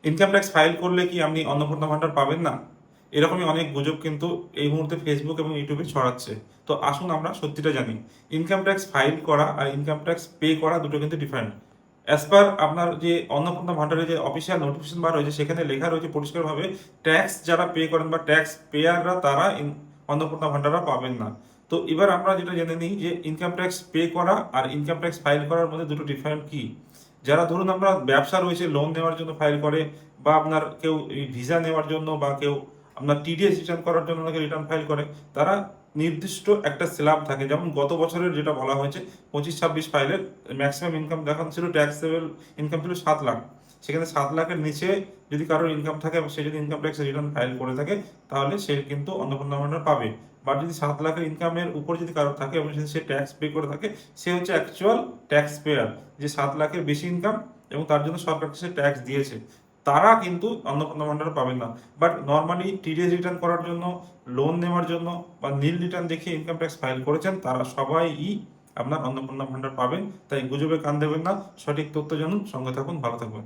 Income tax file করলে কি আপনি অন্নপূর্ণা ভান্ডার পাবেন না? এরকমই অনেক গুজব কিন্তু এই মুহূর্তে ফেসবুক এবং ইউটিউবে ছড়াচ্ছে। তো আসুন আমরা সত্যিটা জানি। ইনকাম ট্যাক্স ফাইল করা আর ইনকাম ট্যাক্স পে করা দুটো কিন্তু ডিফারেন্ট। অ্যাজ পার আপনার যে অন্নপূর্ণা ভান্ডারের যে অফিসিয়াল নোটিফিকেশন বার হয়েছে সেখানে লেখা রয়েছে পরিষ্কারভাবে, ট্যাক্স যারা পে করেন বা ট্যাক্স পেয়াররা তারা অন্নপূর্ণা ভান্ডাররা পাবেন না। তো এবার আমরা যেটা জেনে নিই যে ইনকাম ট্যাক্স পে করা আর ইনকাম ট্যাক্স ফাইল করার মধ্যে দুটো ডিফারেন্ট কি। যারা ধরুন আমরা ব্যবসা রয়েছে লোন নেওয়ার জন্য ফাইল করে, বা আপনার কেউ ভিসা নেওয়ার জন্য, বা কেউ আপনার টিডিএস রিটার্ন করার জন্য অনেকে রিটার্ন ফাইল করে, তারা নির্দিষ্ট একটা স্ল্যাব থাকে। যেমন গত বছরের যেটা বলা হয়েছে 25-26 ফাইলের ম্যাক্সিমাম ইনকাম দেখানো ছিল, ট্যাক্সেবল ইনকাম ছিল 7 লাখ। সেখানে 7 লাখের নিচে যদি কারোর ইনকাম থাকে এবং সে যদি ইনকাম ট্যাক্স রিটার্ন ফাইল করে থাকে, তাহলে সে কিন্তু অন্নপূর্ণা ভান্ডার পাবে। বা যদি 7 লাখের ইনকামের উপর যদি কারোর থাকে এবং যদি সে ট্যাক্স পে করে থাকে, সে হচ্ছে অ্যাকচুয়াল ট্যাক্স পেয়ার। যে 7 লাখের বেশি ইনকাম এবং তার জন্য সরকারকে সে ট্যাক্স দিয়েছে, তারা কিন্তু অন্নপূর্ণা ভান্ডার পাবেন না। বাট নর্মালি টিডিএস রিটার্ন করার জন্য, লোন নেওয়ার জন্য বা নীল রিটার্ন দেখিয়ে ইনকাম ট্যাক্স ফাইল করেছেন, তারা সবাই আপনার অন্নপূর্ণা ভান্ডার পাবেন। তাই গুজবে কান দেবেন না, সঠিক তথ্য জানুন, সঙ্গে থাকুন, ভালো থাকবেন।